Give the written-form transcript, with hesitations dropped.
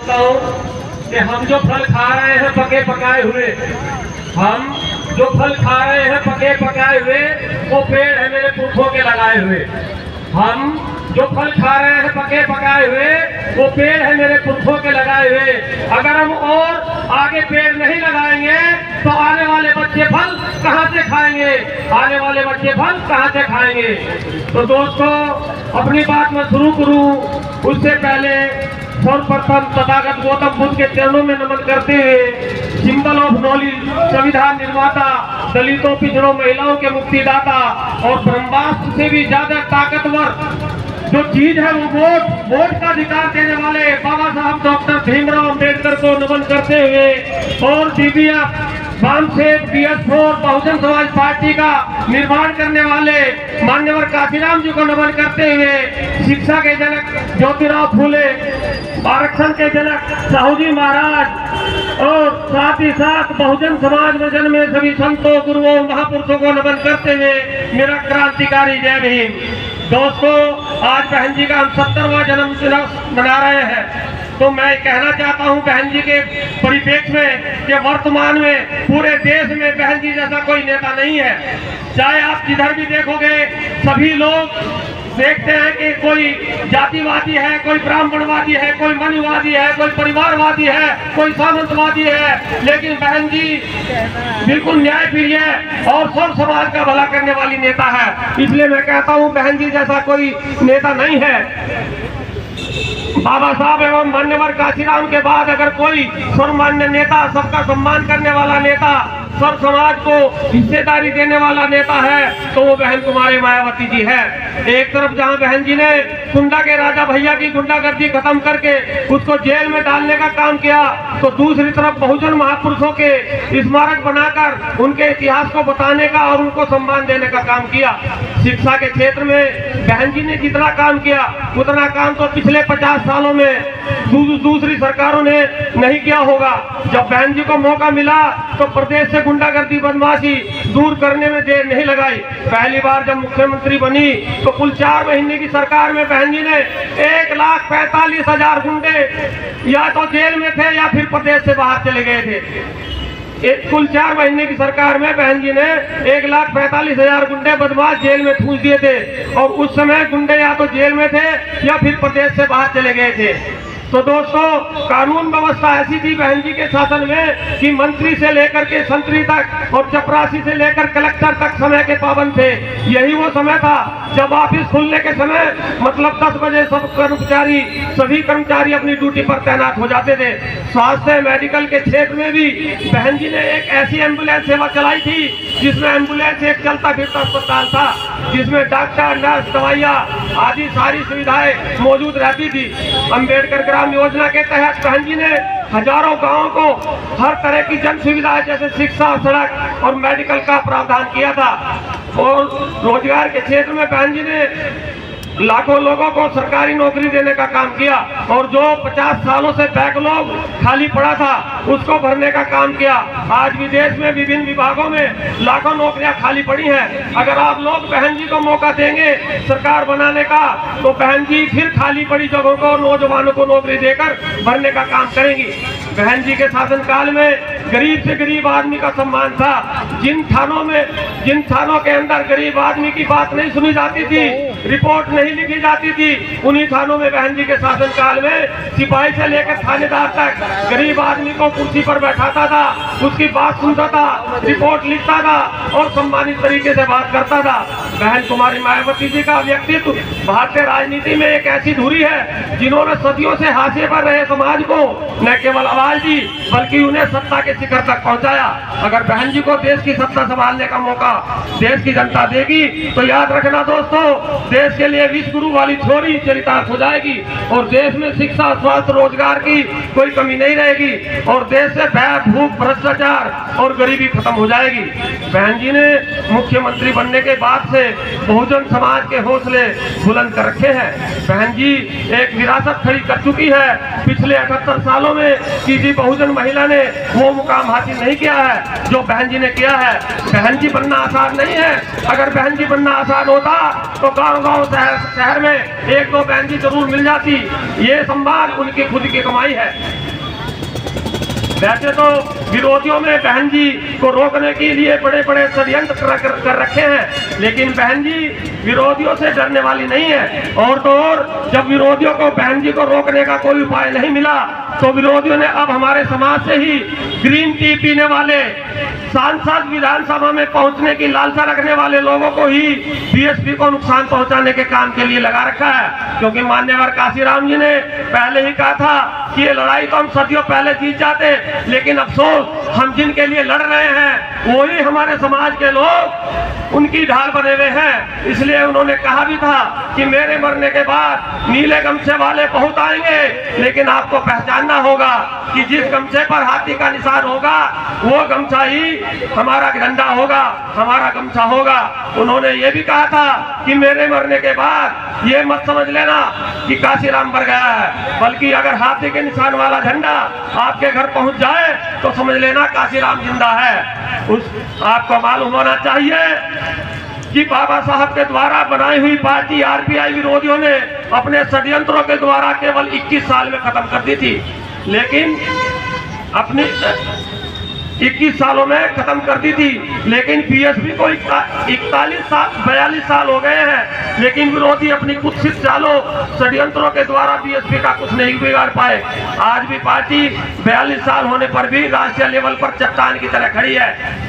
कि हम जो फल खा रहे हैं पके पकाए हुए, हम जो फल खा रहे हैं पके पकाए हुए, वो पेड़ है मेरे पुरखों के लगाए हुए। हम जो फल खा रहे हैं पके पकाए हुए, वो पेड़ है मेरे पुरखों के लगाए हुए। अगर हम और आगे पेड़ नहीं लगाएंगे तो आने वाले बच्चे फल कहाँ से खाएंगे, आने वाले बच्चे फल कहाँ से खाएंगे। तो दोस्तों, अपनी बात में शुरू करूं उससे पहले सर्वप्रथम तथागत गौतम बुद्ध के चरणों में नमन करते हुए, सिंबल ऑफ नॉलेज, संविधान निर्माता, दलितों, पिछड़ों, महिलाओं के मुक्तिदाता और ब्रह्मास्त्र से भी ज्यादा ताकतवर जो चीज है वो वोट का अधिकार देने वाले बाबा साहब डॉक्टर भीमराव अंबेडकर को नमन करते हुए और DBF वामसेक BS4 Bahujan Samaj party का निर्माण करने वाले मान्यवर काशीराम जी को नमन करते हुए, शिक्षा के जनक ज्योतिराव फूले, आरक्षण के जनक साहू जी महाराज और साथ ही साथ बहुजन समाज में जन्मे सभी संतों, गुरुओं, महापुरुषों को नमन करते हुए मेरा क्रांतिकारी जय भीम। दोस्तों, आज बहन जी का हम 70वां जन्मदिन मना रहे हैं। तो मैं कहना चाहता हूं बहन जी के परिप्रेक्ष्य में कि वर्तमान में पूरे देश में बहन जी जैसा कोई नेता नहीं है। चाहे आप जिधर भी देखोगे, सभी लोग देखते हैं कि कोई जातिवादी है, कोई ब्राह्मणवादी है, कोई मनुवादी है, कोई परिवारवादी है, कोई सामंतवादी है, लेकिन बहन जी बिल्कुल न्याय प्रिय और सब समाज का भला करने वाली नेता है। इसलिए मैं कहता हूं बहन जी जैसा कोई नेता नहीं है। बाबा साहब एवं मान्यवर काशीराम के बाद अगर कोई सर्वमान्य नेता, सबका सम्मान करने वाला नेता, सब समाज को हिस्सेदारी देने वाला नेता है तो वो बहन कुमारी मायावती जी है। एक तरफ जहां बहन जी ने कुंडा के राजा भैया की गुंडागर्दी खत्म करके उसको जेल में डालने का काम किया, तो दूसरी तरफ बहुजन महापुरुषों के स्मारक बनाकर उनके इतिहास को बताने का और उनको सम्मान देने का काम किया। शिक्षा के क्षेत्र में बहन जी ने जितना काम किया उतना काम तो पिछले 50 सालों में दूसरी सरकारों ने नहीं किया होगा। जब बहन जी को मौका मिला तो प्रदेश से गुंडागर्दी, बदमाशी दूर करने में देर नहीं लगाई। पहली बार जब मुख्यमंत्री बनी तो कुल 4 महीने की सरकार में बहन जी ने 1,45,000 गुंडे या तो जेल में थे या फिर प्रदेश से बाहर चले गए थे। कुल 4 महीने की सरकार में बहन जी ने 1,45,000 गुंडे बदमाश जेल में ठूंस दिए थे और उस समय गुंडे या तो जेल में थे या फिर प्रदेश से बाहर चले गए थे। तो दोस्तों, कानून व्यवस्था ऐसी थी बहन जी के शासन में कि मंत्री से लेकर के संतरी तक और चपरासी से लेकर कलेक्टर तक समय के पाबंद थे। यही वो समय था जब ऑफिस खुलने के समय मतलब 10 बजे सभी कर्मचारी अपनी ड्यूटी पर तैनात हो जाते थे। स्वास्थ्य मेडिकल के क्षेत्र में भी बहन जी ने एक ऐसी एम्बुलेंस सेवा चलाई थी जिसमें एम्बुलेंस एक चलता फिरता अस्पताल था, जिसमें डॉक्टर, नर्स, दवाइयाँ आदि सारी सुविधाएं मौजूद रहती थी। अम्बेडकर ग्राम योजना के तहत बहन जी ने हजारों गांवों को हर तरह की जन सुविधा जैसे शिक्षा, सड़क और मेडिकल का प्रावधान किया था। और रोजगार के क्षेत्र में बहन जी ने लाखों लोगों को सरकारी नौकरी देने का काम किया और जो 50 सालों से बैकलॉग खाली पड़ा था उसको भरने का काम किया। आज भी देश में विभिन्न विभागों में लाखों नौकरियां खाली पड़ी हैं। अगर आप लोग बहन जी को मौका देंगे सरकार बनाने का तो बहन जी फिर खाली पड़ी जगहों को नौजवानों को नौकरी देकर भरने का काम करेंगी। बहन जी के शासनकाल में गरीब से गरीब आदमी का सम्मान था। जिन थानों के अंदर गरीब आदमी की बात नहीं सुनी जाती थी, रिपोर्ट नहीं लिखी जाती थी, उन्हीं थानों में बहन जी के शासनकाल में सिपाही से लेकर थानेदार तक गरीब आदमी को कुर्सी पर बैठाता था, उसकी बात सुनता था, रिपोर्ट लिखता था और सम्मानित तरीके से बात करता था। बहन कुमारी मायावती जी का व्यक्तित्व भारतीय राजनीति में एक ऐसी धुरी है जिन्होंने सदियों से हाशिए पर रहे समाज को न केवल आवाज दी बल्कि उन्हें सत्ता के शिखर तक पहुंचाया। अगर बहन जी को देश की सत्ता संभालने का मौका देश की जनता देगी तो याद रखना दोस्तों, देश के लिए विश्व गुरु वाली थ्योरी चरितार्थ हो जाएगी और देश में शिक्षा, स्वास्थ्य, रोजगार की कोई कमी नहीं रहेगी और देश से भय, भूख, भ्रष्टाचार और गरीबी खत्म हो जाएगी। बहन जी ने मुख्यमंत्री बनने के बाद से बहुजन समाज के हौसले बुलंद कर रखे हैं। बहन जी एक विरासत खड़ी कर चुकी है। पिछले 78 सालों में किसी बहुजन महिला ने वो मुकाम हासिल नहीं किया है जो बहन जी ने किया है। बहन जी बनना आसान नहीं है। अगर बहन जी बनना आसान होता तो गांव गांव शहर में एक दो बहन जी जरूर मिल जाती। ये संवाद उनकी खुद की कमाई है। वैसे तो विरोधियों में बहन जी को रोकने के लिए बड़े बड़े षड्यंत्र कर रखे हैं, लेकिन बहन जी विरोधियों से डरने वाली नहीं है। और तो और जब विरोधियों को बहन जी को रोकने का कोई उपाय नहीं मिला तो विरोधियों ने अब हमारे समाज से ही ग्रीन टी पीने वाले, सांसद विधानसभा में पहुंचने की लालसा रखने वाले लोगों को ही बीएसपी को नुकसान पहुंचाने के काम के लिए लगा रखा है। क्योंकि मान्यवर काशीराम जी ने पहले ही कहा था कि ये लड़ाई तो हम सदियों पहले जीत जाते, लेकिन अफसोस हम जिनके लिए लड़ रहे हैं वही हमारे समाज के लोग उनकी ढाल बने हुए हैं। इसलिए उन्होंने कहा भी था कि मेरे मरने के बाद नीले गमछे वाले बहुत आएंगे, लेकिन आपको पहचानना होगा कि जिस गमछे पर हाथी का निशान होगा वो गमछा ही हमारा झंडा होगा, हमारा गमछा होगा। उन्होंने ये भी कहा था कि मेरे मरने के बाद ये मत समझ लेना कि काशीराम मर गया है, बल्कि अगर हाथी के निशान वाला झंडा आपके घर पहुंच जाए तो समझ लेना काशीराम जिंदा है। आपको मालूम होना चाहिए कि बाबा साहब के द्वारा बनाई हुई पार्टी आरपीआई विरोधियों ने अपने षड्यंत्रों के द्वारा केवल 21 साल में खत्म कर दी थी, लेकिन अपनी 21 सालों में खत्म कर दी थी। लेकिन बीएसपी को 42 साल हो गए हैं, लेकिन विरोधी अपनी कुत्सित चालों षड्यंत्रों के द्वारा बीएसपी का कुछ नहीं बिगाड़ पाए। आज भी पार्टी 42 साल होने पर भी राष्ट्रीय लेवल पर चट्टान की तरह खड़ी है।